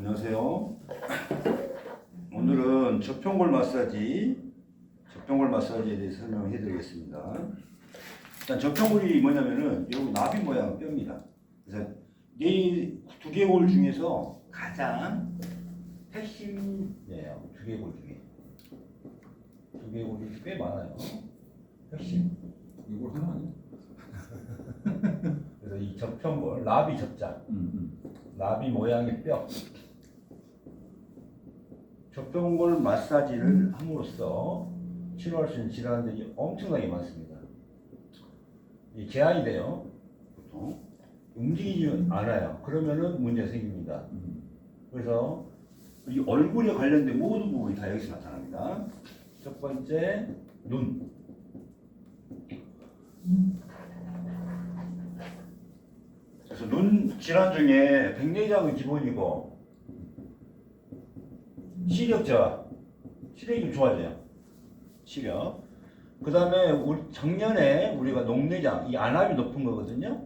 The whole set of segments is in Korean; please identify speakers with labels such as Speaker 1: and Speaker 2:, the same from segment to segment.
Speaker 1: 안녕하세요. 오늘은 저평골 마사지에 대해서 설명해 드리겠습니다. 일단 저평골이 뭐냐면은 여기 나비 모양 뼈입니다. 그래서 이 두개골 중에서 가장 핵심이에요. 두개골 중에. 두개골이 꽤 많아요. 핵심.
Speaker 2: 이걸 하나 아니야?
Speaker 1: 그래서 이 저평골, 나비 접자. 나비 모양의 뼈. 저평골 마사지를 함으로써 치료할 수 있는 질환들이 엄청나게 많습니다. 이 제한이 돼요. 보통 움직이지 않아요. 그러면은 문제가 생깁니다. 그래서 이 얼굴에 관련된 모든 부분이 다 여기서 나타납니다. 첫 번째, 눈. 그래서 눈 질환 중에 백내장은 기본이고 시력 저하, 시력이 좀 좋아져요. 시력. 그 다음에 우리 작년에 우리가 녹내장, 이 안압이 높은 거거든요.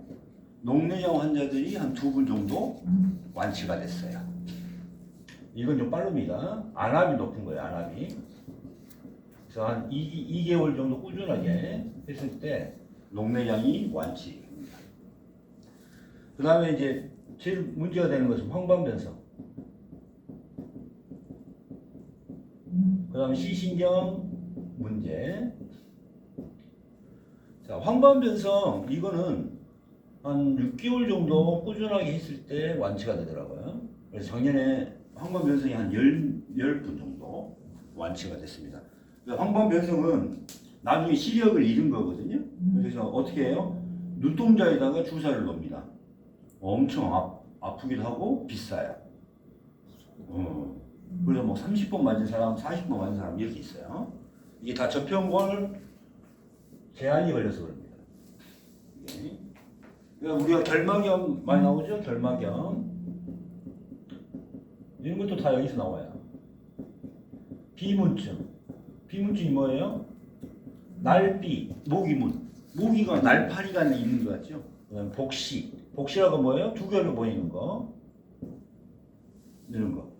Speaker 1: 녹내장 환자들이 한 2분 정도 완치가 됐어요. 이건 좀 빠릅니다. 안압이 높은 거예요, 안압이. 그래서 한 2개월 정도 꾸준하게 했을 때 녹내장이 완치입니다. 그 다음에 이제 제일 문제가 되는 것은 황반변성. 그 다음에 시신경 문제. 자, 황반변성 이거는 한 6개월 정도 꾸준하게 했을 때 완치가 되더라고요. 그래서 작년에 황반변성이 한 10분 정도 완치가 됐습니다. 황반변성은 나중에 시력을 잃은 거거든요. 그래서 어떻게 해요? 눈동자에다가 주사를 놓습니다. 엄청 아프기도 하고 비싸요. 그래서 뭐 30번 맞은 사람, 40번 맞은 사람 이렇게 있어요. 이게 다 저평골 제한이 걸려서 그럽니다. 그러니까 우리가 결막염 많이 나오죠? 결막염. 이런 것도 다 여기서 나와요. 비문증. 비문증이 뭐예요? 날비, 모기문. 모기가 날파리가 있는 것 같죠? 그다음에 복시. 복시라고 뭐예요? 두 개로 보이는 거. 이런 거.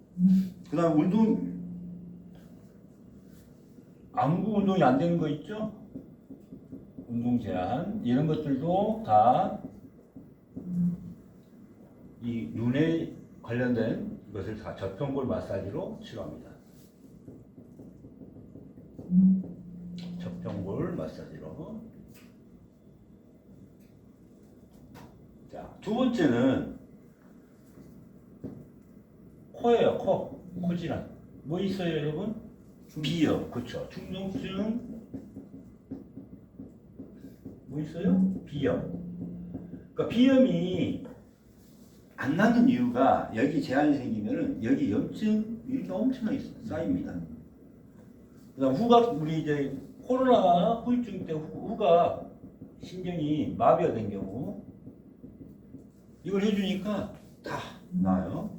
Speaker 1: 그 다음에 안구 운동이 안 되는 거 있죠? 운동 제한. 이런 것들도 다 이 눈에 관련된 것을 다 저평골 마사지로 치료합니다. 저평골 마사지로. 자, 두 번째는 코예요. 코 질환. 뭐 있어요, 여러분? 비염. 그렇죠. 충농증. 뭐 있어요? 비염. 그러니까 비염이 안 나는 이유가 여기 제한이 생기면은 여기 염증이 엄청나게 쌓입니다. 그다음 후각, 우리 이제 코로나 후유증 때 후각 신경이 마비가 된 경우 이걸 해주니까 다 나아요.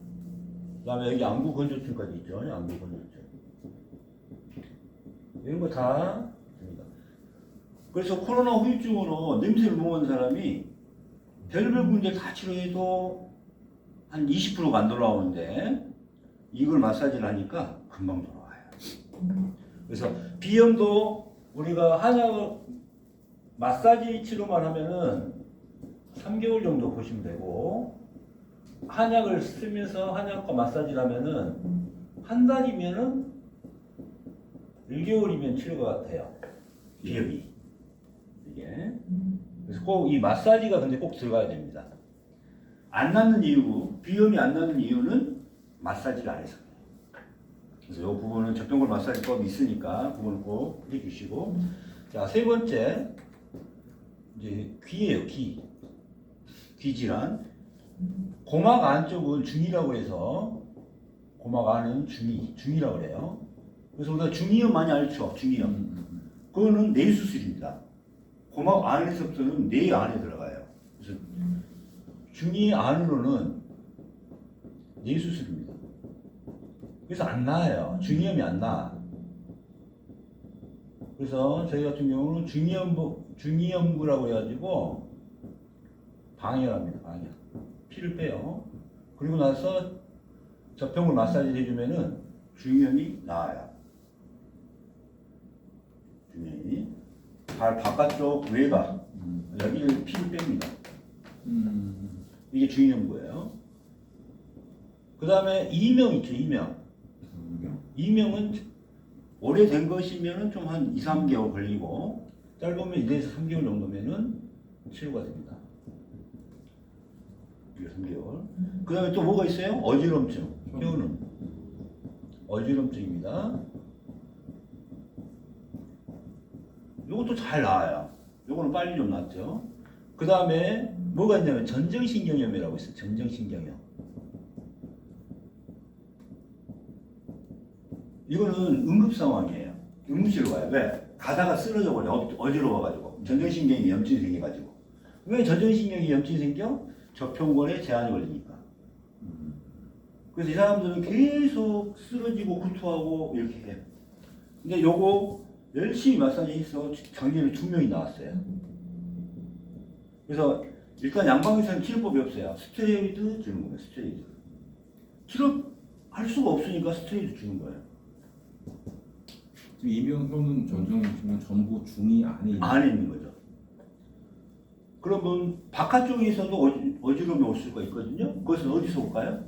Speaker 1: 그 다음에 여기 안구 건조증까지 있죠. 안구 건조증. 이런 거 다 됩니다. 그래서 코로나 후유증으로 냄새를 못 맡는 사람이 별별 문제 다 치료해도 한 20%가 안 돌아오는데 이걸 마사지를 하니까 금방 돌아와요. 그래서 비염도 우리가 한약 마사지 치료만 하면은 3개월 정도 보시면 되고, 한약을 쓰면서 한약과 마사지를 하면은 한 달이면은 1개월이면 치료가 돼요. 비염이. 이게. 그래서 꼭 이 마사지가 근데 꼭 들어가야 됩니다. 안 낫는 이유, 비염이 안 나는 이유는 마사지를 안 해서. 그래서 이 부분은 저평골 마사지법이 있으니까 그건 꼭 해주시고. 자, 세 번째 이제 귀예요. 귀 질환. 고막 안쪽은 중이라고 해서 고막 안은 중이라고 그래요. 그래서 우리가 중이염 많이 알죠? 중이염. 그거는 뇌 수술입니다. 고막 안에서부터는 뇌 안에 들어가요. 그래서 중이 안으로는 뇌 수술입니다. 그래서 안 나아요. 중이염이 안 나. 그래서 저희 같은 경우는 중이염부라고 해가지고 방열합니다. 방열. 피를 빼요. 그리고 나서 저평을 마사지를 해주면은 중이염이 나아요. 중이염이 발 바깥쪽 외곽 여기를 피를 뺍니다. 이게 중이염구예요. 그 다음에 이명 있죠, 이명. 이명은 오래된 것이면은 좀 한 2, 3개월 걸리고 짧으면 1에서 3개월 정도면은 치료가 됩니다. 2, 3개월. 그 다음에 또 뭐가 있어요? 어지럼증. 뼈는 어지럼증입니다. 이것도 잘 나아요. 요거는 빨리 좀 낫죠. 그 다음에 뭐가 있냐면 전정신경염이라고 있어요. 전정신경염. 이거는 응급 상황이에요. 응급실로 가요. 왜? 가다가 쓰러져 버려. 어지러워가지고. 전정신경이 염증이 생겨가지고. 왜 전정신경이 염증이 생겨? 저평골에 제한이 걸리니까. 그래서 이 사람들은 계속 쓰러지고 구토하고 이렇게 해요. 근데 요거 열심히 마사지 해서 작년에 2명이 나왔어요. 그래서 일단 양방에서는 치료법이 없어요. 스테로이드 주는 거예요. 스테로이드. 치료할 수가 없으니까 스테로이드 주는 거예요.
Speaker 2: 지금 이명효는 전정신경 전부 중이 안에
Speaker 1: 있는 거죠. 그러면 바깥쪽에서도 어지러움이 올 수가 있거든요. 그것은 어디서 올까요?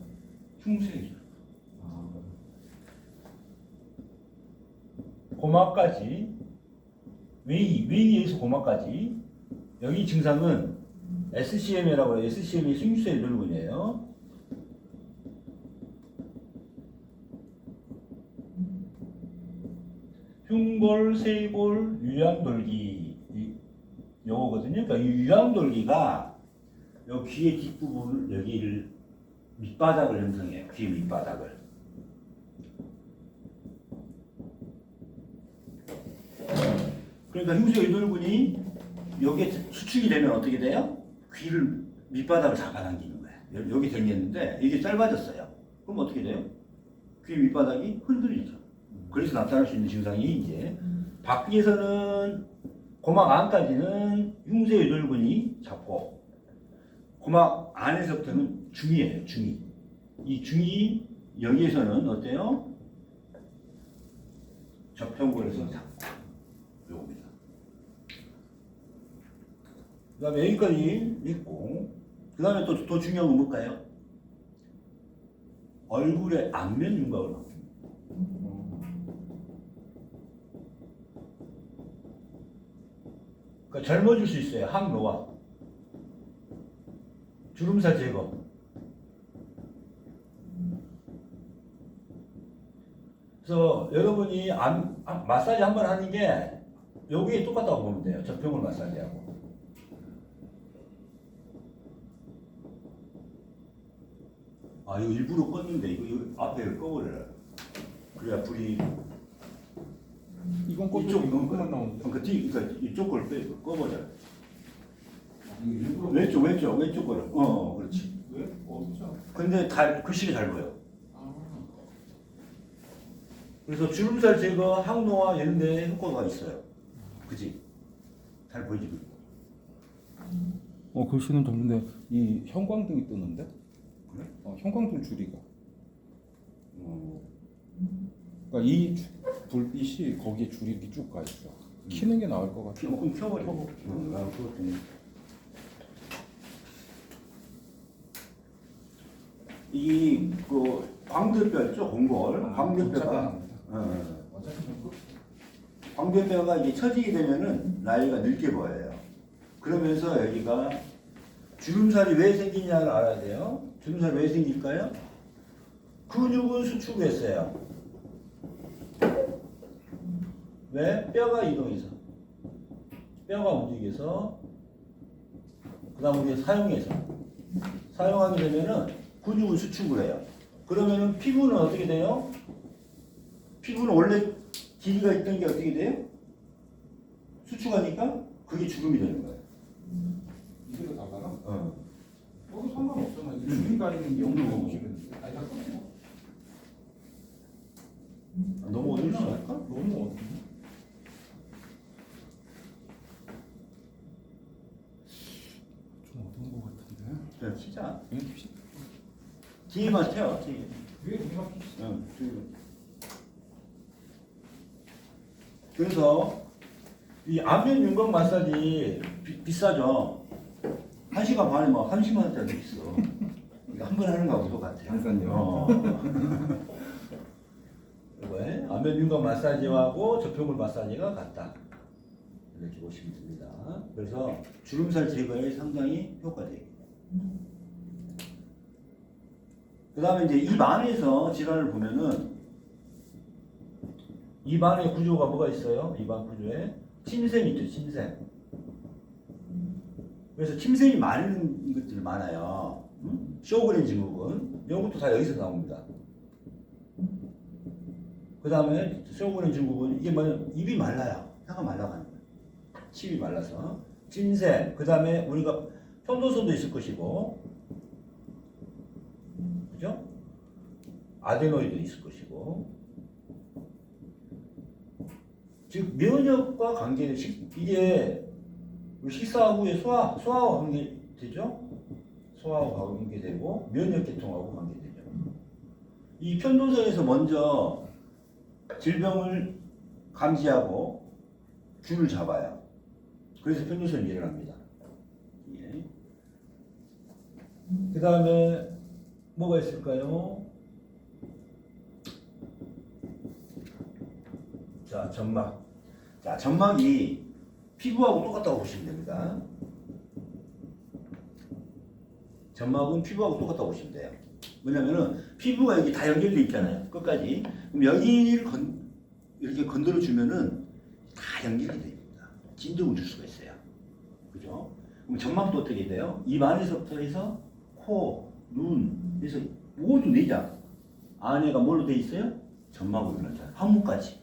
Speaker 1: 흉쇄에서. 고막까지 외이에서 고막까지 여기 증상은 SCM이라고 해요. SCM이 흉쇄 유혈근이에요. 흉골, 쇄골, 유양돌기 요거거든요. 그러니까 이 유양돌기가 요 귀의 뒷부분 여기를 밑바닥을 형성해요. 귀 밑바닥을. 그러니까 흉쇄 유돌근이 여기에 수축이 되면 어떻게 돼요? 귀를 밑바닥을 잡아당기는 거예요. 여기 생겼는데 이게 짧아졌어요. 그럼 어떻게 돼요? 귀 밑바닥이 흔들리죠. 그래서 나타날 수 있는 증상이 이제 밖에서는 고막 안까지는 흉쇄 유돌근이 잡고 고막 안에서부터는 중이에요. 중이. 이 중이 여기에서는 어때요? 저평골에서 잡고 요겁니다. 그 다음에 여기까지 있고 그 다음에 또 중요한 건 뭘까요? 얼굴의 안면 윤곽을 바꿉니다. 그러니까 젊어질 수 있어요. 항노화, 주름살 제거. 그래서 여러분이 마사지 한 번 하는 게 여기에 똑같다고 보면 돼요. 저평골 마사지하고. 아 이거 일부러 껐는데 이거 앞에 꺼버려라. 그래야 불이
Speaker 2: 이건
Speaker 1: 이쪽
Speaker 2: 이것만 나오는데.
Speaker 1: 그러니까 이쪽 걸 꺼버려.
Speaker 2: 일부러
Speaker 1: 왼쪽 거를. 그렇지.
Speaker 2: 왜? 어디서?
Speaker 1: 근데 글씨가 잘 보여. 그래서 주름살 제거, 항노화 이런 데 효과가 있어요. 그지? 잘 보이지?
Speaker 2: 글씨는 좋은데 이 형광등이 뜨는데?
Speaker 1: 그래?
Speaker 2: 형광등 줄이가. 그러니까 이 불빛이 거기에 줄이 이렇게 쭉 가 있어. 키는 게 나을 것 같아.
Speaker 1: 조금 켜버려. 그 광대뼈 있죠? 공골. 광대뼈가 광대뼈가 이게 처지게 되면은 나이가 늙게 보여요. 그러면서 여기가 주름살이 왜 생기냐를 알아야 돼요. 주름살이 왜 생길까요? 근육은 수축했어요. 왜? 뼈가 이동해서. 뼈가 움직여서 그 다음 우리가 사용하게 되면은 근육을 수축을 해요. 그러면은 피부는 어떻게 돼요? 피부는 원래 길이가 있던 게 어떻게 돼요? 수축하니까 그게 주름이 되는 거예요.
Speaker 2: 이대로 나가나?
Speaker 1: 여기
Speaker 2: 상관없잖아. 줄이 가 있는 게 없는 거 보시면. 아니 다 끊어.
Speaker 1: 너무 어둡지 않을까?
Speaker 2: 너무 어둡네. 좀 어두운 거 같은데.
Speaker 1: 그래, 진짜.
Speaker 2: 이거 피-
Speaker 1: 뒤에만 펴. 뒤에.
Speaker 2: 왜 우리가 비싸?
Speaker 1: 응, 그래서 이 안면 윤곽 마사지 비싸죠. 1시간 반에 막 30만 원짜리 있어. 이거 한 번 하는 거하고 똑같아요.
Speaker 2: 그러니까요.
Speaker 1: 왜? 안면 윤곽 마사지하고 저평골 마사지가 같다. 이렇게 보시면 됩니다. 그래서 주름살 제거에 상당히 효과적이에요. 그 다음에 이제 입 안에서 질환을 보면은 입 안에 구조가 뭐가 있어요? 입 안 구조에 침샘이 있죠, 침샘. 그래서 침샘이 많은 것들 많아요. 쇼그렌 증후군 이런 것도 다 여기서 나옵니다. 그 다음에 쇼그렌 증후군 이게 뭐냐 입이 말라요. 혀가 말라가는 거예요. 침이 말라서 침샘. 그 다음에 우리가 편도선도 있을 것이고, 그죠? 아데노이드 있을 것이고, 즉 면역과 관계 이게 식사 후에 소화와 관계되죠? 소화와 관계되고 면역계통하고 관계되죠. 이 편도선에서 먼저 질병을 감지하고 균을 잡아요. 그래서 편도선이 일어납니다. 예. 그 다음에 뭐가 있을까요? 자, 점막. 자, 점막이 피부하고 똑같다고 보시면 됩니다. 점막은 피부하고 똑같다고 보시면 돼요. 왜냐면은 피부가 여기 다 연결되어 있잖아요. 끝까지. 그럼 여기를 이렇게 건드려 주면은 다 연결이 됩니다. 진동을 줄 수가 있어요. 그죠? 그럼 점막도 어떻게 돼요? 입 안에서부터 해서 코, 눈, 그래서 모두 내장 안에가 뭘로 되어 있어요? 점막으로 나타나요. 항문까지.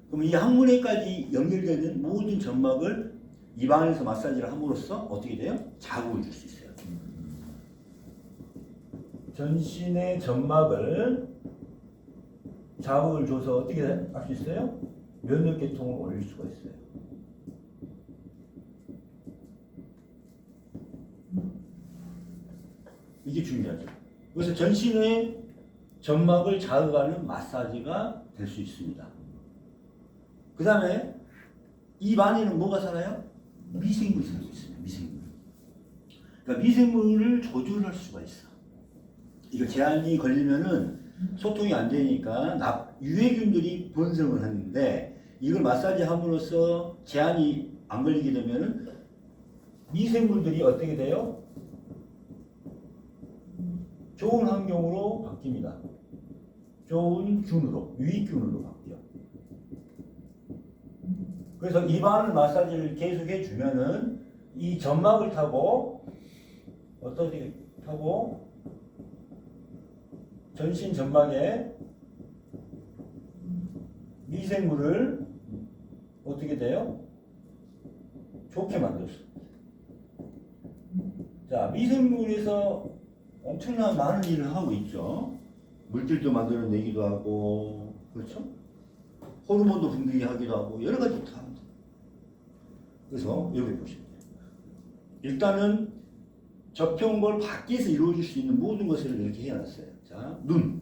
Speaker 1: 그럼 이 항문에까지 연결되는 모든 점막을 입 안에서 마사지를 함으로써 어떻게 돼요? 자극을 줄 수 있어요. 전신의 점막을 자극을 줘서 어떻게 할 수 있어요? 면역계통을 올릴 수가 있어요. 이게 중요하죠. 그래서 전신의 점막을 자극하는 마사지가 될 수 있습니다. 그 다음에 입 안에는 뭐가 살아요? 미생물이 살고 있어요. 미생물. 그러니까 미생물을 조절할 수가 있어. 이거 제한이 걸리면은 소통이 안 되니까 유해균들이 번성을 하는데 이걸 마사지 함으로써 제한이 안 걸리게 되면은 미생물들이 어떻게 돼요? 좋은 환경으로 바뀝니다. 좋은 균으로, 유익균으로 바뀌어. 그래서 입안 마사지를 계속 해주면은 이 점막을 타고 어떻게 타고 전신 점막에 미생물을 어떻게 돼요? 좋게 만들었어. 자, 미생물에서 엄청난 많은 일을 하고 있죠. 물질도 만들어내기도 하고, 그렇죠? 호르몬도 분비하기도 하고, 여러 가지 다 합니다. 그래서 여기 보시면 돼요. 일단은 접평골 밖에서 이루어질 수 있는 모든 것을 이렇게 해놨어요. 자, 눈.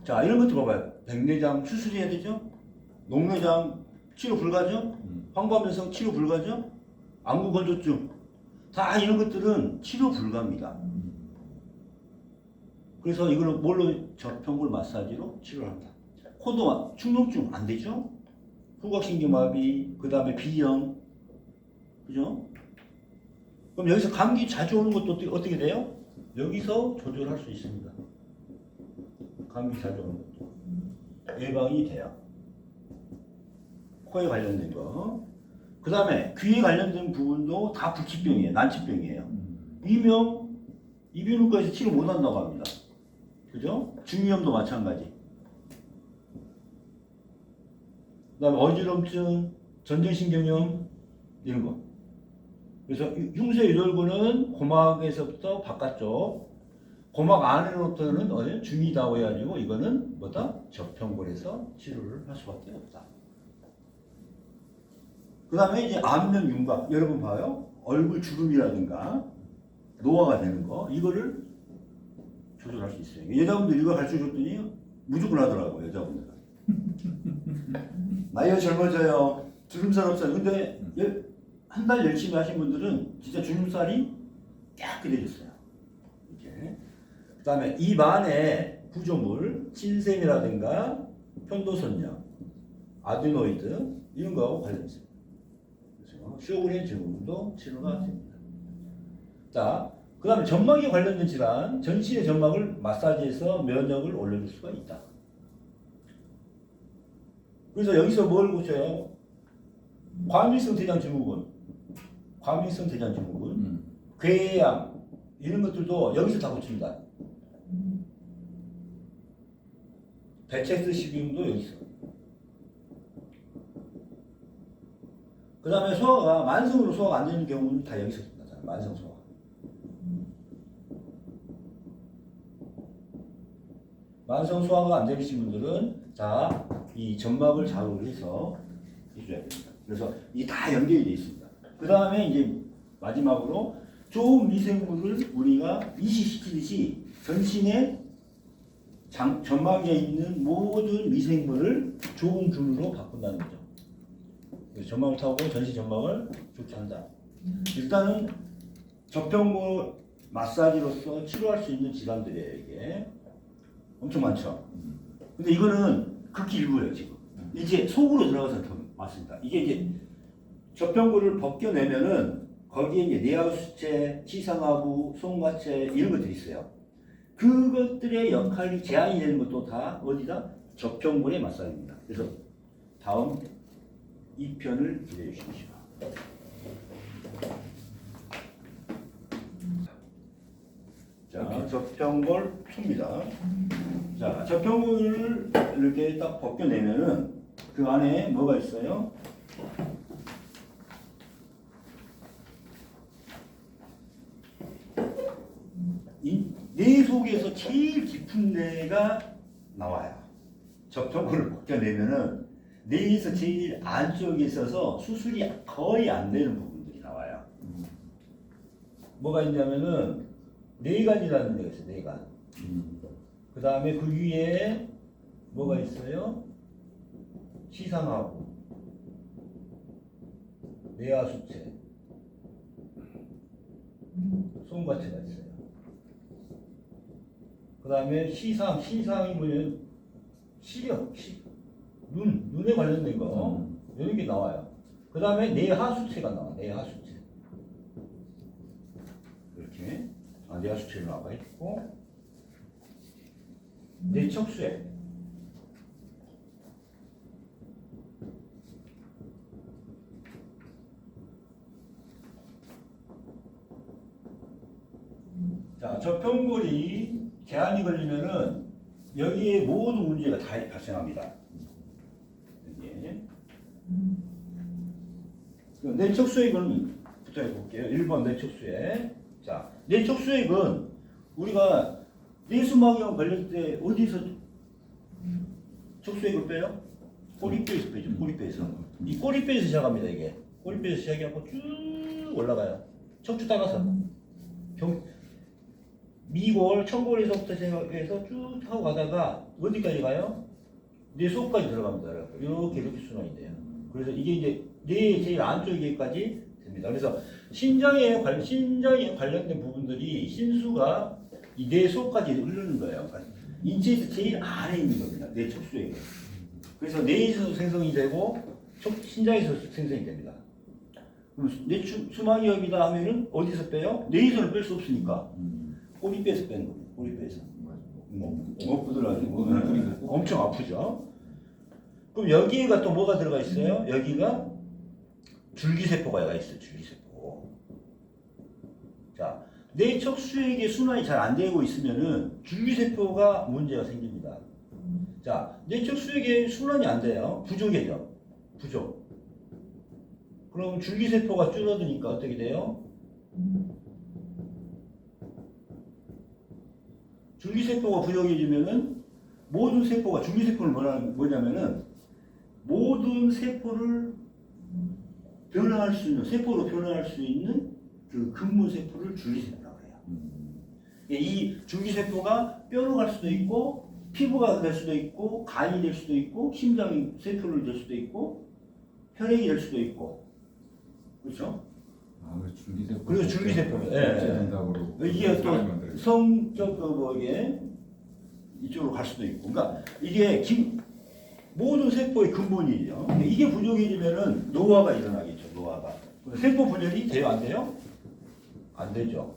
Speaker 1: 자, 이런 것도 봐봐요. 백내장 수술해야 되죠? 녹내장 치료 불가죠? 황반변성 치료 불가죠? 안구건조증. 다 이런 것들은 치료 불가입니다. 그래서 이거는 뭘로 접평골 마사지로 치료를 합니다. 코도 축농증 안 되죠? 후각신경마비, 그 다음에 비염, 그죠? 그럼 여기서 감기 자주 오는 것도 어떻게 돼요? 여기서 조절할 수 있습니다. 감기 자주 오는 것도 예방이 돼요. 코에 관련된 거. 그 다음에 귀에 관련된 부분도 다 불치병이에요. 난치병이에요. 이명 이비인후과에서 치료 못한다고 합니다. 그죠? 중이염도 마찬가지. 그 다음에 어지럼증, 전정신경염 이런 거. 그래서 흉쇄유돌근은 고막에서부터 바깥쪽, 고막 안으로부터는 어디 중이다고 해가지고 이거는 뭐다? 접평골에서 치료를 할 수밖에 없다. 그 다음에 이제 안면 윤곽, 여러분 봐요. 얼굴 주름이라든가 노화가 되는 거, 이거를 조절할 수 있어요. 마찬가지예요. 여자분들 이거 가르쳐 줬더니 무조건 하더라고요, 여자분들은. 나이가 젊어져요. 주름살 없어요. 근데 한 달 열심히 하신 분들은 진짜 주름살이 깨끗해졌어요. 이렇게. 그 다음에 입 안에 구조물, 침샘이라든가 편도선염, 아데노이드 이런 거하고 관련있습니다. 그래서 쇼그렌 증후군도 치료가 됩니다. 자, 그 다음에 점막에 관련된 질환, 전신의 점막을 마사지해서 면역을 올려줄 수가 있다. 그래서 여기서 뭘 고쳐요? 과민성 대장증후군, 궤양 이런 것들도 여기서 다 고칩니다. 베체스 시비움도 여기서. 그 다음에 소화가 만성으로 소화가 안 되는 경우는 다 여기서 나타나요. 만성 소화. 만성 소화가 안 되신 분들은 다 이 점막을 자극을 해서 해줘야 됩니다. 그래서 이게 다 연결이 되어 있습니다. 그 다음에 이제 마지막으로 좋은 미생물을 우리가 이식시키듯이 전신의 점막에 있는 모든 미생물을 좋은 균으로 바꾼다는 거죠. 그래서 점막을 타고 전신 점막을 좋게 한다. 일단은 저평고 마사지로서 치료할 수 있는 질환들이에요. 이게 엄청 많죠. 근데 이거는 극히 일부예요. 지금 이제 속으로 들어가서 더 많습니다. 이게 이제 저평고를 벗겨내면은 거기에 이제 뇌하수체, 치상하부, 송과체 이런 것들이 있어요. 그것들의 역할이 제한이 되는 것도 다 어디다? 저평골의 마사지입니다. 그래서 다음 2편을 기대해 주십시오. 자, 저평골 표입니다. 자, 저평골을 이렇게 딱 벗겨내면은 그 안에 뭐가 있어요? 뇌 속에서 제일 깊은 데가 나와요. 저평골을 벗겨내면은 뇌에서 제일 안쪽에 있어서 수술이 거의 안 되는 부분들이 나와요. 뭐가 있냐면은 뇌간이라는 데가 있어요. 뇌간. 그 다음에 그 위에 뭐가 있어요? 시상하고 뇌하수체, 송과체가 있어요. 그 다음에 시상이 뭐냐면 시력, 눈에 관련된 거 이런 게 나와요. 그 다음에 뇌하수체가 나와. 뇌하수체 이렇게 뇌하수체로 나와 있고 뇌척수액. 자, 저평골이 제한이 걸리면은 여기에 모든 문제가 다 발생합니다. 여기에. 뇌척수액은 부터 해볼게요. 1번 뇌척수액. 자, 뇌척수액은 우리가 뇌수막염 걸릴 때 어디서 척수액을 빼요? 꼬리뼈에서 빼죠. 꼬리뼈에서. 이 꼬리뼈에서 시작합니다. 이게 꼬리뼈에서 시작해갖고 쭉 올라가요. 척추 따라서 미골, 청골에서부터 시작해서 쭉 하고 가다가 어디까지 가요? 뇌 속까지 들어갑니다. 이렇게 순환이 돼요. 그래서 이게 이제 뇌 제일 안쪽에까지 됩니다. 그래서 신장에 관련된 부분들이 신수가 이 뇌 속까지 흐르는 거예요. 인체에서 제일 안에 있는 겁니다. 뇌 척수액은. 그래서 뇌에서 생성이 되고 신장에서 생성이 됩니다. 그럼 뇌 수막염이다 하면은 어디서 빼요? 뇌에서는 뺄 수 없으니까 꼬리뼈에서 빼는 겁니다. 꼬리뼈에서. 부들어가지고 엄청 아프죠. 그럼 여기가 또 뭐가 들어가 있어요? 여기가 줄기세포가 있어요. 줄기세포. 자, 뇌 척수액의 순환이 잘 안 되고 있으면은 줄기세포가 문제가 생깁니다. 자, 뇌 척수액의 순환이 안 돼요. 부족해져. 부족. 그럼 줄기세포가 줄어드니까 어떻게 돼요? 줄기세포가 부족해지면은 모든 세포가 줄기세포를 뭐냐면은 모든 세포를 세포로 변화할 수 있는 그 근무세포를 줄기세포라고 해요. 이 줄기세포가 뼈로 갈 수도 있고 피부가 될 수도 있고 간이 될 수도 있고 심장 세포를 될 수도 있고 혈액이 될 수도 있고 그렇죠?
Speaker 2: 아, 그 줄기세포.
Speaker 1: 그리고 줄기세포. 예.
Speaker 2: 된다고.
Speaker 1: 이게 또 성적 이게 이쪽으로 갈 수도 있고 그러니까 이게 모든 세포의 근본이죠. 이게 부족해지면은 노화가 일어나겠죠. 노화가. 세포 분열이 돼요, 안 돼요? 안 되죠.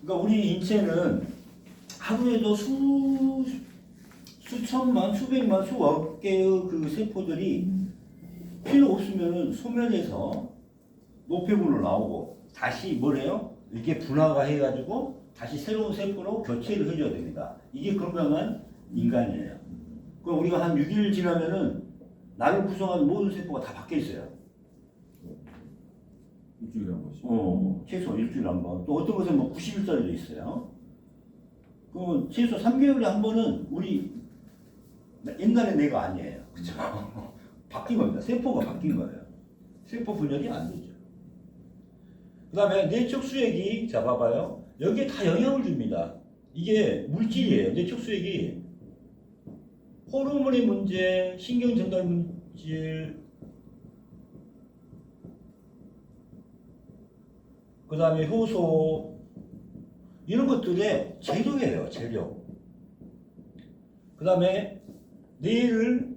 Speaker 1: 그러니까 우리 인체는 하루에도 수천만, 수백만, 수억 개의 그 세포들이 필요 없으면은 소멸해서 노폐물로 나오고 다시 뭐래요? 이게 분화가 해가지고 다시 새로운 세포로 교체를 해줘야 됩니다. 이게 건강한 인간이에요. 그럼 우리가 한 6일 지나면은 나를 구성하는 모든 세포가 다 바뀌어 있어요.
Speaker 2: 일주일에 한 번씩.
Speaker 1: 최소 일주일에 한 번. 또 어떤 것은 뭐 90일짜리도 있어요. 그러면 최소 3개월에 한 번은 우리 옛날의 내가 아니에요. 그죠? 바뀐 겁니다. 세포가 바뀐 거예요. 세포 분열이 안 되죠. 그 다음에 내적 수액이, 자, 봐봐요. 여기에 다 영향을 줍니다. 이게 물질이에요. 내적 수액이 호르몬의 문제, 신경 전달 물질, 그 다음에 효소, 이런 것들의 재료예요. 재료. 그 다음에 뇌를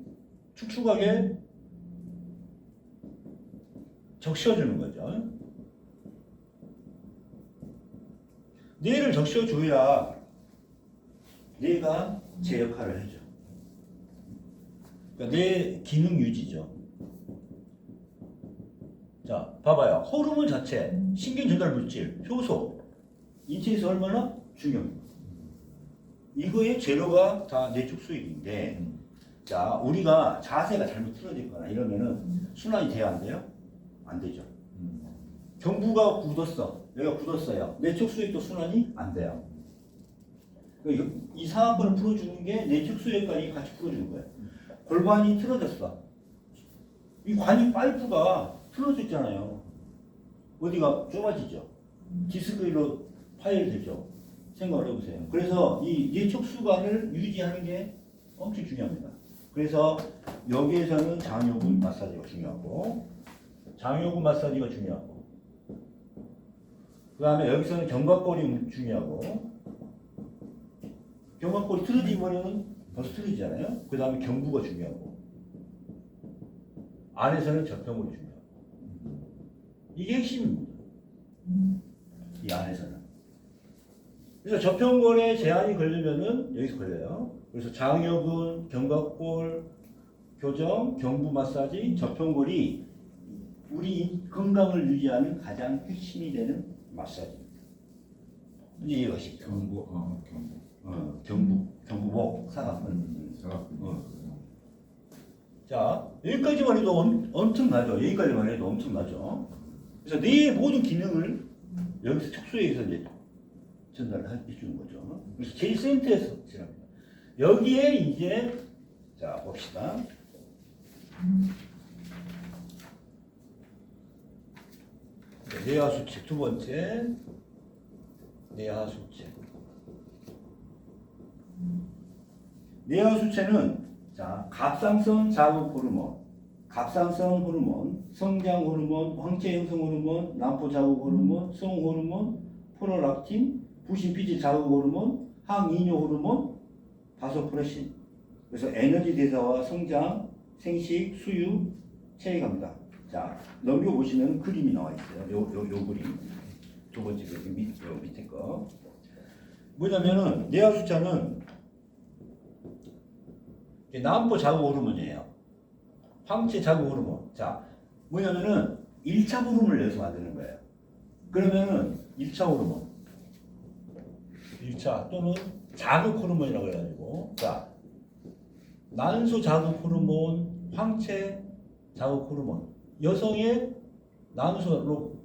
Speaker 1: 축축하게 적셔주는 거죠. 뇌를 적셔줘야 뇌가 제 역할을 해줘. 그러니까 뇌 기능 유지죠. 자, 봐봐요. 호르몬 자체, 신경 전달 물질, 효소, 인체에서 얼마나 중요합니다. 이거의 재료가 다 내적 수익인데, 자, 우리가 자세가 잘못 틀어졌거나 이러면은 순환이 돼야 안 돼요? 안 되죠. 경부가 굳었어. 여기가 굳었어요. 내적 수액도 순환이 안 돼요. 이 상황권을 풀어주는 게 내적 수액관이 같이 풀어주는 거예요. 골반이 틀어졌어. 이 관이 파이프가 틀어졌잖아요. 어디가 좁아지죠. 디스크로 파열되죠. 생각을 해보세요. 그래서 이 내적 수관을 유지하는 게 엄청 중요합니다. 그래서 여기에서는 장요근 마사지가 중요하고 장요근 마사지가 중요하고 그 다음에 여기서는 견갑골이 중요하고 견갑골이 틀어지면은 벌써 틀어지잖아요. 그 다음에 경부가 중요하고 안에서는 저평골이 중요하고 이게 핵심입니다. 이 안에서는. 그래서 저평골에 제한이 걸리면은 여기서 걸려요. 그래서 장요근, 견갑골, 교정, 경부 마사지, 저평골이 우리 건강을 유지하는 가장 핵심이 되는 마사지입니다. 이해가 쉽죠? 경부복, 사각근. 자, 여기까지만 해도 엄청나죠. 여기까지만 해도 엄청나죠. 그래서 뇌의 모든 기능을 여기서 척수에서 이제 전달을 해주는 거죠. 그래서 제일 센터에서 지납니다. 여기에 이제 자 봅시다. 뇌하수체 두 번째 뇌하수체. 뇌하수체는 자 갑상선 자극 호르몬, 갑상선 호르몬, 성장 호르몬, 황체 형성 호르몬, 난포 자극 호르몬, 성 호르몬, 프롤락틴, 부신 피질 자극 호르몬, 항이뇨 호르몬, 바소프레신. 그래서 에너지 대사와 성장, 생식, 수유, 체액합니다. 자, 넘겨보시면 그림이 나와 있어요. 요 그림. 두 번째 그림 밑에 거. 뭐냐면은, 뇌하수체는 난포 자극 호르몬이에요. 황체 자극 호르몬. 자, 뭐냐면은, 1차 호르몬을 내서 만드는 거예요. 그러면은, 1차 호르몬. 1차 또는 자극 호르몬이라고 해가지고, 자, 난소 자극 호르몬, 황체 자극 호르몬. 여성의 난소로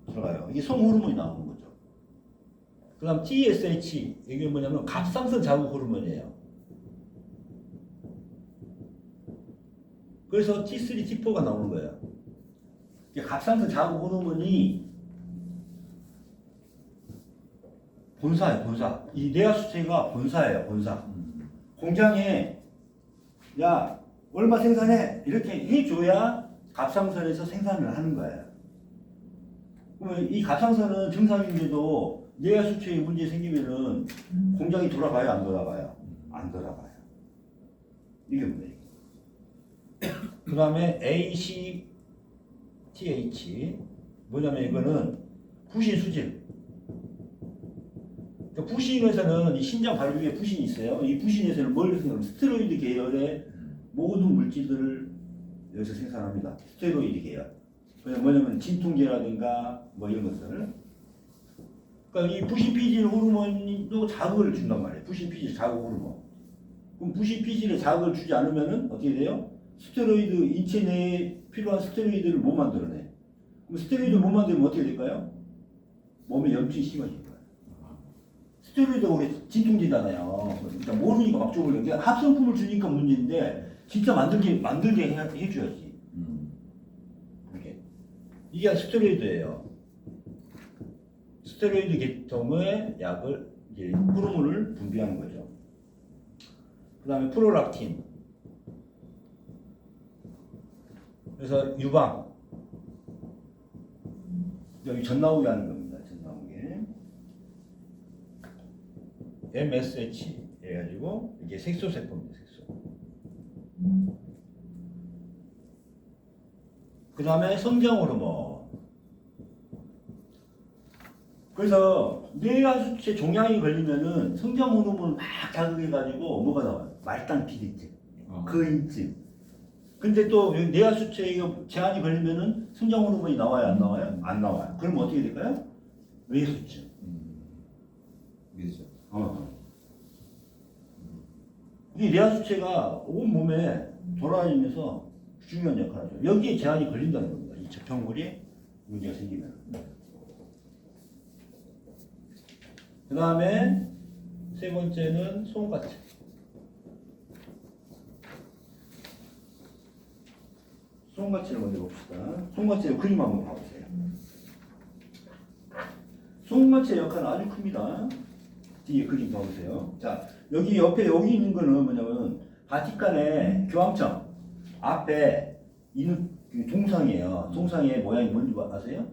Speaker 1: 들어가요. 이게 성 호르몬이 나오는 거죠. 그 다음 TSH, 이게 뭐냐면 갑상선 자극 호르몬이에요. 그래서 T3, T4가 나오는 거예요. 갑상선 자극 호르몬이 본사예요, 본사. 이 뇌하수체가 본사예요, 본사. 공장에 야 얼마 생산해 이렇게 해줘야 갑상선에서 생산을 하는 거예요. 그러면 이 갑상선은 정상인데도 뇌하수체에 문제 생기면은 공장이 돌아가요, 안 돌아가요? 안 돌아가요. 이게 문제예요. 그 다음에 ACTH 뭐냐면 이거는 부신 수질. 그러니까 부신에서는 이 신장 바로 위에 부신이 있어요. 이 부신에서는 뭘 생각하면 스테로이드 계열의 모든 물질들을 여기서 생산합니다. 스테로이드 계열. 뭐냐면 진통제라든가 뭐 이런 것들. 그러니까 이 부신피질 호르몬도 자극을 준단 말이에요. 부신피질 자극 호르몬. 그럼 부신피질에 자극을 주지 않으면은 어떻게 돼요? 스테로이드 인체 내에 필요한 스테로이드를 못 만들어내. 그럼 스테로이드를 못 만들면 어떻게 될까요? 몸에 염증이 심해질 거예요. 스테로이드가 우리 진통제잖아요. 그러니까 모르니까 막 줘버려. 그러니까 합성품을 주니까 문제인데 진짜 만들게 해줘야지. 이게 스테로이드예요. 스테로이드 계통의 약을 이제 호르몬을 분비하는 거죠. 그 다음에 프롤락틴. 그래서 유방. 여기 전 나오게 하는 겁니다. 전 나오게. MSH 해가지고 이게 색소세포입니다. 색소. 그 다음에 성장 호르몬. 그래서 뇌하수체 종양이 걸리면은 성장 호르몬을 막 자극해가지고 뭐가 나와요? 말단피리증, 그인증. 근데 또 뇌하수체에 제한이 걸리면은 성장 호르몬이 나와요, 안 나와요? 안 나와요. 그럼 어떻게 될까요? 외수증.
Speaker 2: 미죠.
Speaker 1: 이 뇌하수체가 온 몸에 돌아다니면서 중요한 역할을 하죠. 여기에 제한이 걸린다는 겁니다. 이 저평물이 문제가 생기면. 그 다음에 세 번째는 송가체. 송가체를 먼저 봅시다. 송가체 그림 한번 봐보세요. 송가체 역할은 아주 큽니다. 뒤에 그림 봐보세요. 자, 여기 옆에 여기 있는 거는 뭐냐면 바티칸의 교황청 앞에 있는 동상이에요. 동상의 모양이 뭔지 아세요?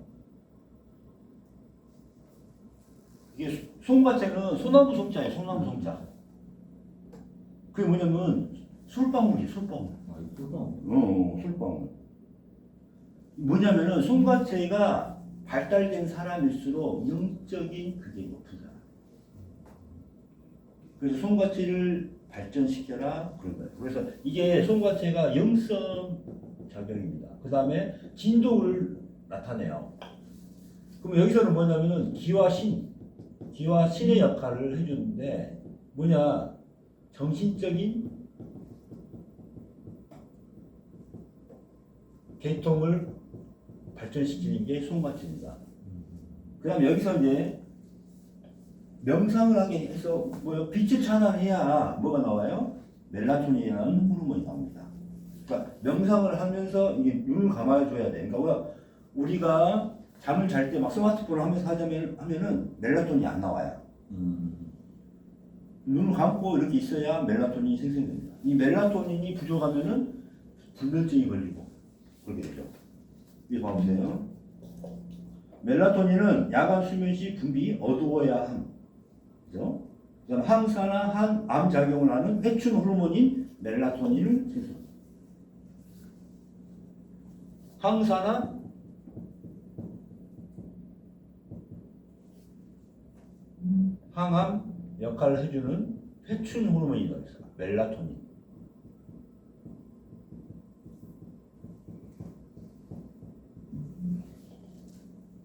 Speaker 1: 이게 송가체는 소나무 송자예요. 소나무 송자. 그게 뭐냐면 술방울이에요. 술방울. 술방울. 뭐냐면은 송가체가 발달된 사람일수록 영적인 그게 높은 사람. 그래서 송가체를 발전시켜라 그런 거예요. 그래서 이게 송가체가 영성 작용입니다. 그 다음에 진동을 나타내요. 그럼 여기서는 뭐냐면은 기와 신의 역할을 해주는데 뭐냐 정신적인 계통을 발전시키는 게 송가체입니다. 그 다음에 여기서 이제 명상을 하게 해서 뭐요? 빛을 차단해야 뭐가 나와요? 멜라토닌이라는 호르몬이 나옵니다. 그러니까 명상을 하면서 이게 눈을 감아줘야 돼. 그러니까 우리가 잠을 잘 때 막 스마트폰을 하면서 하면은 멜라토닌이 안 나와요. 눈을 감고 이렇게 있어야 멜라토닌이 생성됩니다. 이 멜라토닌이 부족하면은 불면증이 걸리고 그렇게 되죠. 이거 봐보세요. 멜라토닌은 야간 수면 시 분비 어두워야 함. 그죠? 그다음 항산화 항암 작용을 하는 회춘 호르몬인 멜라토닌을 생성합니다. 항산화 항암 역할을 해주는 회춘 호르몬이 들어있어요. 멜라토닌.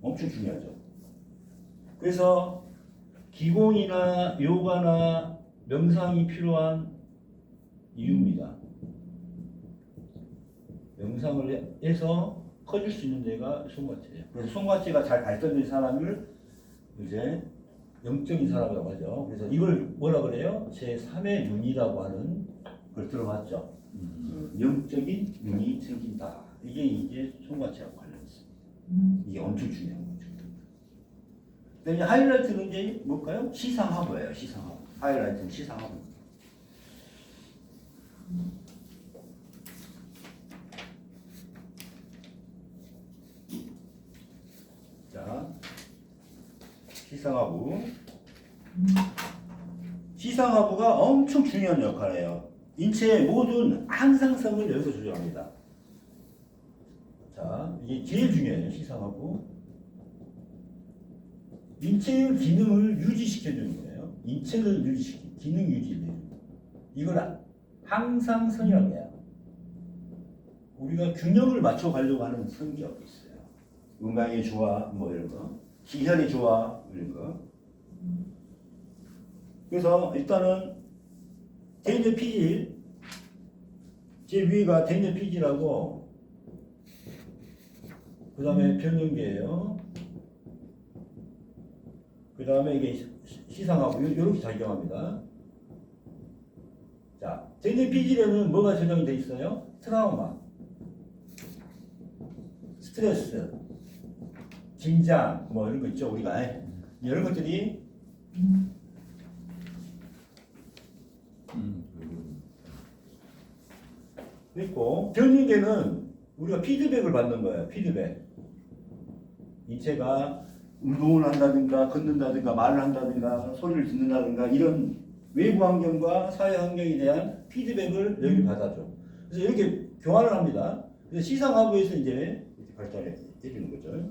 Speaker 1: 엄청 중요하죠. 그래서 기공이나 요가나 명상이 필요한 이유입니다. 명상을 해서 커질 수 있는 데가 송가체예요. 그래서 송가체가 잘 발전된 사람을 이제 영적인 사람이라고 하죠. 그래서 이걸 뭐라 그래요? 제3의 눈이라고 하는 걸 들어봤죠. 영적인 눈이 생긴다. 이게 이제 송가체하고 관련있습니다. 이게 엄청 중요한 거죠. 근데 이제 하이라이트는 이제 뭘까요? 시상하부예요. 시상하부. 하이라이트는 시상하부. 자, 시상하부. 시상하부가 엄청 중요한 역할을 해요. 인체의 모든 항상성을 여기서 조절합니다. 자, 이게 제일 중요해요. 시상하부. 인체의 기능을 유지시켜주는 거예요. 인체를 유지시키는 기능 유지를. 이걸 항상성이라고 해요. 우리가 균형을 맞춰 가려고 하는 성격이 있어요. 음양의 조화 뭐 이런 거, 기혈의 조화 이런 거. 그래서 일단은 대뇌 피질, 제 위가 대뇌 피질하고 그 다음에 변형계예요. 그 다음에 이게 시상하고 이렇게 작용합니다. 자, 대뇌 피질에는 뭐가 저장이 돼 있어요? 트라우마, 스트레스, 긴장 뭐 이런 거 있죠. 우리가 이런 것들이 있고, 변형계는 우리가 피드백을 받는 거예요. 피드백. 인체가 운동을 한다든가 걷는다든가 말을 한다든가 소리를 듣는다든가 이런 외부 환경과 사회 환경에 대한 피드백을 여기 받아줘. 그래서 이렇게 교환을 합니다. 그래서 시상하부에서 이제 이렇게 발달해 주는 거죠.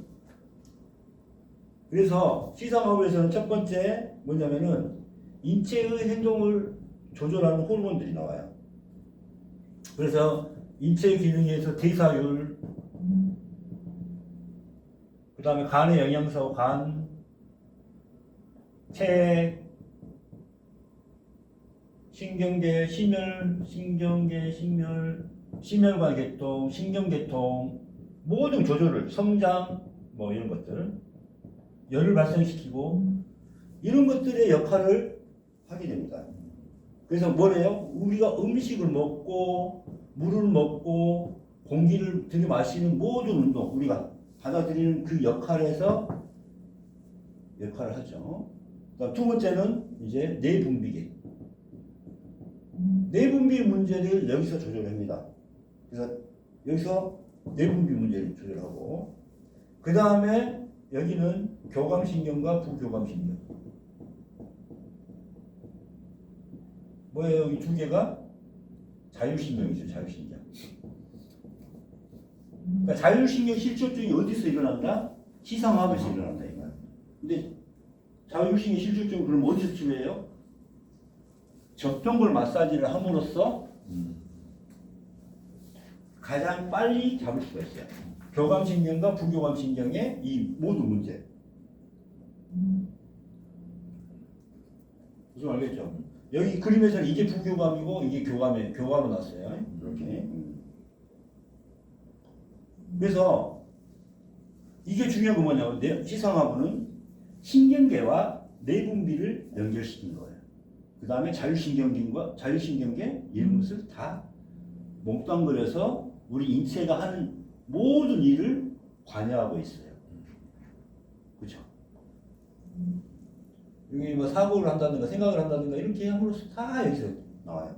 Speaker 1: 그래서 시상하부에서는 첫 번째 뭐냐면은 인체의 행동을 조절하는 호르몬들이 나와요. 그래서 인체 기능에서 대사율, 그 다음에 간의 영양소, 간, 체액, 신경계, 심혈, 신경계, 심혈관 계통, 신경계통 모든 조절을, 성장 뭐 이런 것들, 열을 발생시키고 이런 것들의 역할을 하게 됩니다. 그래서 뭐래요? 우리가 음식을 먹고 물을 먹고 공기를 들이마시는 모든 운동, 우리가 받아들이는 그 역할에서 역할을 하죠. 두 번째는 이제 내분비계. 내분비 문제를 여기서 조절합니다. 그래서 여기서 내분비 문제를 조절하고, 그 다음에 여기는 교감신경과 부교감신경. 뭐예요? 이 두 개가 자율신경이죠. 자율신경. 그러니까 자율신경 실조증이 어디서 일어난다? 시상하부에서 일어난다 이거야. 근데 자율신경 실조증은 그럼 어디서 치료해요? 적정골 마사지를 함으로써 가장 빨리 잡을 수가 있어요. 교감신경과 부교감신경의 이 모든 문제. 무슨 알겠죠? 여기 그림에서는 이게 부교감이고 이게 교감으로 났어요. 이렇게. 그래서 이게 중요한 건 뭐냐면 시상하부는 신경계와 내분비를 연결시키는 거예요. 그 다음에 자율신경계 이런 것을 다 몽땅거려서 우리 인체가 하는 모든 일을 관여하고 있어요. 그렇죠? 여기 뭐 사고를 한다든가 생각을 한다든가 이렇게 함으로써 다 여기서 나와요.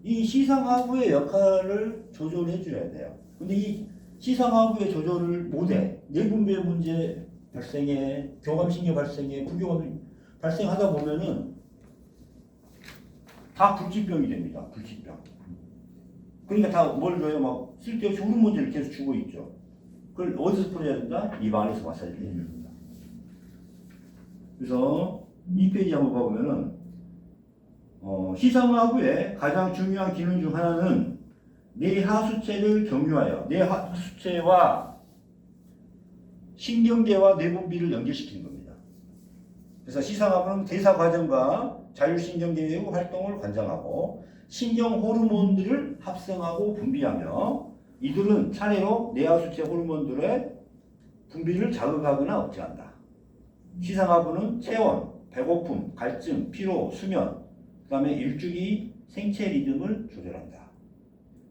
Speaker 1: 이 시상하부의 역할을 조절해 줘야 돼요. 근데 이 시상하부의 조절을 못해. 내분비의 문제 발생에, 교감신경 발생에, 부교감 발생하다 보면은 다 불치병이 됩니다. 불치병. 그러니까 다 뭘 줘요? 막 쓸데없이 호르몬제를 계속 주고 있죠. 그걸 어디서 풀어야 된다? 입 안에서 마사지를 해야 됩니다. 그래서 이 페이지 한번 봐보면은 시상하부의 가장 중요한 기능 중 하나는 뇌하수체를 경유하여 뇌하수체와 신경계와 내분비를 연결시키는 겁니다. 그래서 시상하부는 대사 과정과 자율신경계의 활동을 관장하고 신경 호르몬들을 합성하고 분비하며 이들은 차례로 뇌하수체 호르몬들의 분비를 자극하거나 억제한다. 시상하부는 체온, 배고픔, 갈증, 피로, 수면, 그 다음에 일주기 생체 리듬을 조절한다.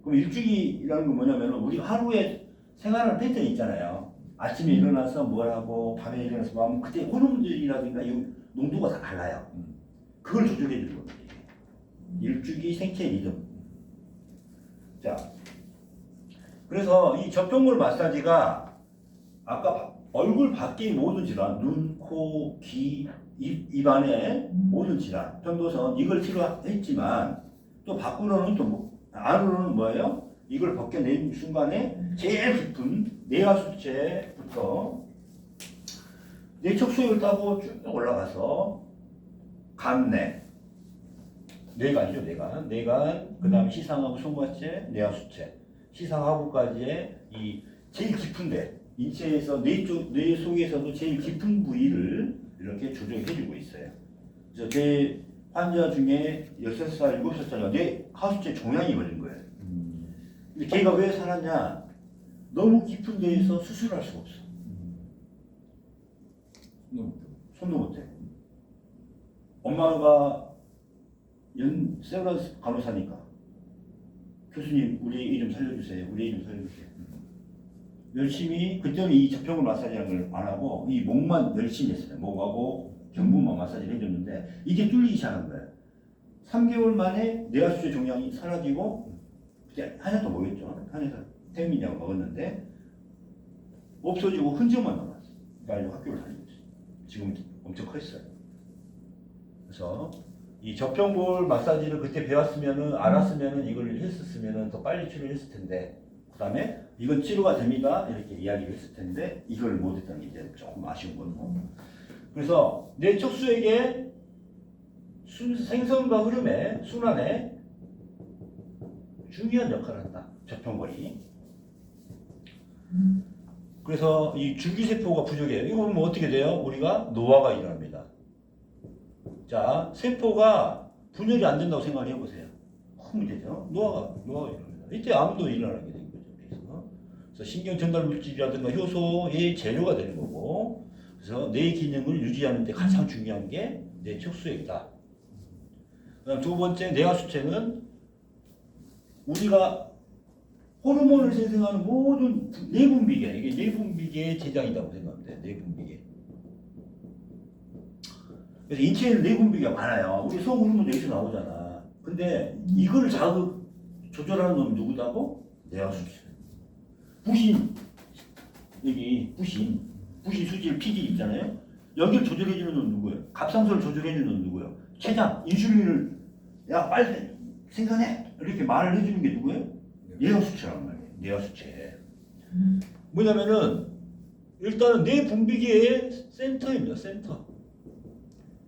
Speaker 1: 그럼 일주기라는 건 뭐냐면 우리 하루에 생활하는 패턴이 있잖아요. 아침에 일어나서 뭘 하고 밤에 일어나서 뭐 하면 그때 호르몬들이라든가 이 농도가 다 달라요. 그걸 조절해 주는 겁니다. 일주기 생체 리듬. 자, 그래서 이 접촉물 마사지가 아까 얼굴 밖의 모든 질환, 눈, 코, 귀, 입안의 모든 질환, 편도선 이걸 치료했지만 또 밖으로는 또 안으로는 뭐예요? 이걸 벗겨낸 순간에 제일 깊은 내하수체부터 뇌척수액을 따고 쭉 올라가서 간내, 뇌간이죠, 뇌간, 그 다음에 시상하부, 송과체, 내하수체, 시상하부까지의 이 제일 깊은데 인체에서 뇌 속에서도 제일 깊은 부위를 이렇게 조정해주고 있어요. 그래서 제 환자 중에 16살, 7살짜리가 뇌 하수체 종양이 걸린 거예요. 근데 걔가 왜 살았냐? 너무 깊은 데에서 수술할 수가 없어. 손도 못해. 엄마가 세브란스 간호사니까 교수님 우리 애 좀 살려주세요. 우리 애 좀 살려주세요. 열심히 그때는 이 접촉물 마사지라는 걸 안 하고 이 목만 열심히 했어요. 목하고 경부만 마사지를 해줬는데 이게 뚫리기 시작한 거예요. 3개월 만에 뇌하수체 종양이 사라지고 그때 한약도 먹였죠. 한의사 태민약을 먹었는데 없어지고 흔적만 남았어요. 그러니까 학교를 다니고 있어요. 지금 엄청 컸어요. 그래서 이 접촉물 마사지를 그때 배웠으면은 알았으면은 이걸 했었으면은 더 빨리 치료했을 텐데 그 다음에 이건 치료가 됩니다 이렇게 이야기를 했을 텐데 이걸 못했다는 게 이제 조금 아쉬운 거고. 그래서 뇌 척수액의 생성과 흐름에 순환에 중요한 역할을 한다. 접촉물이. 그래서 이 줄기세포가 부족해요. 이거 보면 어떻게 돼요? 우리가 노화가 일어납니다. 자, 세포가 분열이 안 된다고 생각을 해보세요. 큰 문제죠. 노화가 일어납니다. 이때 암도 일어나게 된 거죠. 그래서 신경 전달 물질이라든가 효소의 재료가 되는 거고, 그래서 뇌 기능을 유지하는 데 가장 중요한 게 뇌 척수액이다. 그다음 두 번째 뇌하수체는 우리가 호르몬을 생성하는 모든 내분비계, 이게 내분비계의 제장이라고 생각하면 돼요. 내분비계. 그래서 인체에는 내분비계가 많아요. 우리 속 호르몬도 여기서 나오잖아. 근데 이걸 조절하는 놈이 누구다고? 뇌하수체. 부신, 여기 부신 수질, 피질 있잖아요. 여기를 조절해주는 놈은 누구예요? 갑상선을 조절해주는 놈은 누구예요? 췌장, 인슐린을 야 빨리 생산해 이렇게 말을 해주는 게 누구예요? 뇌하수체란 말이에요. 뇌하수체. 뭐냐면은 일단은 뇌 분비계의 센터입니다. 센터.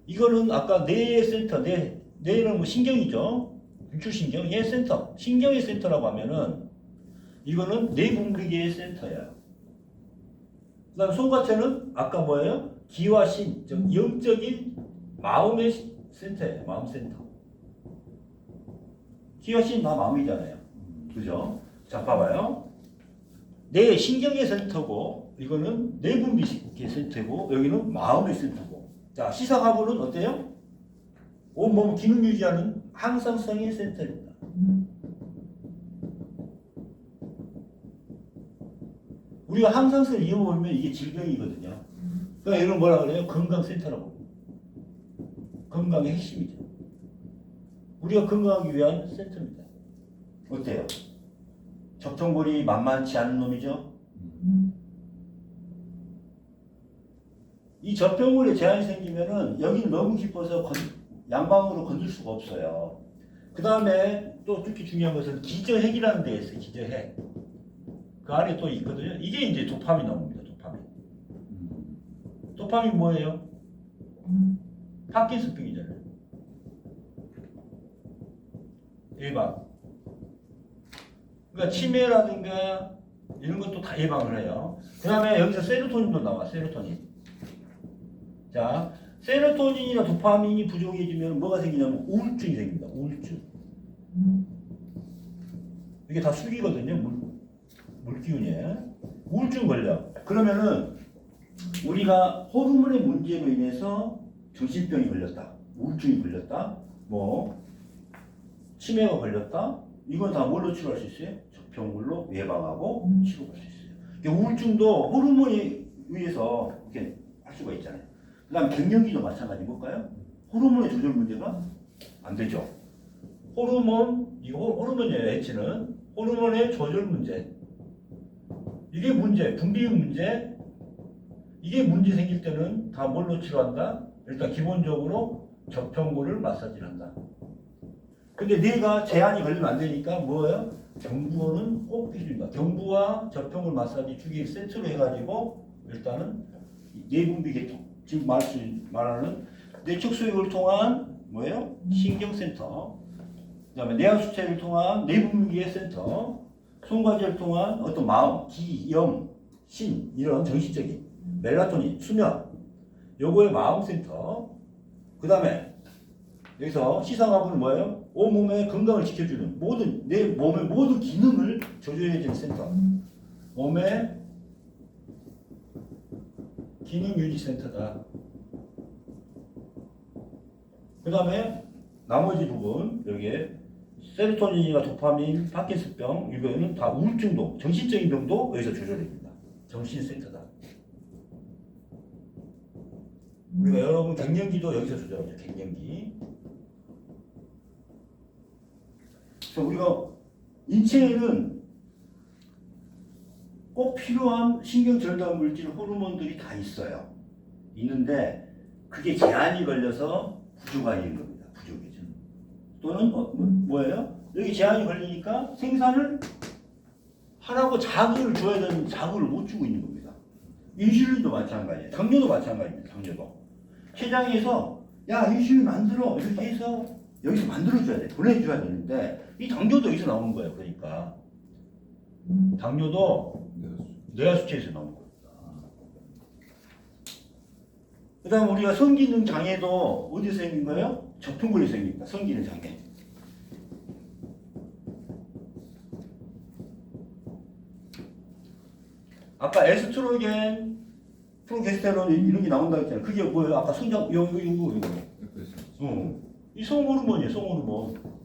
Speaker 1: 이거는 아까 뇌의 센터, 뇌는 뭐 신경이죠. 중추신경, 얘 센터. 신경의 센터라고 하면은 이거는 뇌 분비계의 센터예요. 그 다음 송과체는 아까 뭐예요? 기와 신, 즉 영적인 마음의 센터예요. 마음 센터. 기와 신 다 마음이잖아요. 그죠? 자, 봐봐요. 뇌 신경의 센터고 이거는 뇌 분비계 센터고 여기는 마음의 센터고. 자, 시사하부는 어때요? 온몸 기능 유지하는 항상성의 센터입니다. 우리가 항상성을 이용하면 이게 질병이거든요. 그러니까 이런 뭐라 그래요? 건강센터라고. 건강의 핵심이죠. 우리가 건강하기 위한 센터입니다. 어때요? 접촉물이 만만치 않은 놈이죠? 이 접촉물에 제한이 생기면은 여기는 너무 깊어서 양방으로 건들 수가 없어요. 그 다음에 또 특히 중요한 것은 기저핵이라는 데 있어요. 기저핵. 그 안에 또 있거든요. 이게 이제 도파민 나옵니다. 도파민. 도파민 뭐예요? 파킨슨병이잖아요. 예방. 그러니까 치매라든가 이런 것도 다 예방을 해요. 그 다음에 여기서 세로토닌도 나와. 세로토닌. 자, 세로토닌이나 도파민이 부족해지면 뭐가 생기냐면 우울증이 생깁니다. 우울증. 이게 다 술이거든요. 물기운이에요. 우울증 걸려. 그러면은 우리가 호르몬의 문제로 인해서 정신병이 걸렸다. 우울증이 걸렸다. 뭐 치매가 걸렸다. 이건 다 뭘로 치료할 수 있어요? 접촉물로 예방하고 치료할 수 있어요. 우울증도 호르몬에 의해서 이렇게 할 수가 있잖아요. 그다음 갱년기도 마찬가지 뭘까요? 호르몬의 조절 문제가 안 되죠. 호르몬이에요. H는 호르몬의 조절 문제. 이게 문제, 분비의 문제. 이게 문제 생길 때는 다 뭘로 치료한다? 일단 기본적으로 저평고를 마사지를 한다. 근데 뇌가 제한이 걸리면 안 되니까 뭐예요? 경부호는 꼭 필요합니다. 경부와 저평골 마사지 주기를 세트로 해가지고 일단은 뇌분비 계통, 지금 말하는 뇌척 수액을 통한 뭐예요? 신경센터, 그다음에 뇌하수체를 통한 뇌분비의 센터, 손과지를 통한 어떤 마음, 기, 영, 신 이런 정신적인 멜라토닌, 수면, 요거의 마음센터, 그 다음에 여기서 시상하고는 뭐예요? 온몸의 건강을 지켜주는 모든 내 몸의 모든 기능을 조절해주는 센터, 몸의 기능 유지 센터다. 그 다음에 나머지 부분 여기에 세로토닌이나 도파민, 파킨슨병 이거는 다 우울증도 정신적인 병도 여기서 조절됩니다. 정신센터다. 그리고 여러분 갱년기도 여기서 조절하죠. 갱년기. 그래서 우리가 인체에는 꼭 필요한 신경절단 물질, 호르몬들이 다 있어요. 있는데 그게 제한이 걸려서 부조가 있는 겁니다. 부족이죠. 또는 뭐예요? 여기 제한이 걸리니까 생산을 하라고 자극을 줘야 되는 자극을 못 주고 있는 겁니다. 인슐린도 마찬가지예요. 당뇨도 마찬가지입니다. 당뇨도. 췌장에서 야 인슐린 만들어 이렇게 해서 여기서 만들어줘야 돼. 보내줘야 되는데 이 당뇨도 여기서 나오는 거예요. 그러니까 당뇨도 뇌하수체에서 나오는 겁니다. 그 다음 우리가 성기능 장애도 어디서 생긴 거예요? 저평골이 생깁니다. 성기능 장애. 아까 에스트로겐, 프로게스테론 이런 게 나온다고 했잖아요. 그게 뭐예요? 아까 성장 이거. 이 성호르몬이에요. 성호르몬.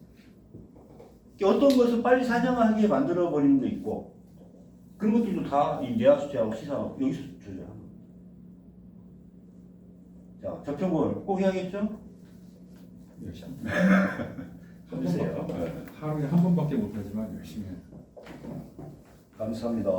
Speaker 1: 어떤 것은 빨리 사냥하게 만들어 버리는 거 있고 그런 것들도 다 이 뇌하수체하고 시사하고 여기서 조절합니다. 자, 저평골 꼭 해야겠죠?
Speaker 2: 열심히.
Speaker 1: 해주세요.
Speaker 2: 하루에 한 번밖에 못하지만 열심히 해요.
Speaker 1: 감사합니다.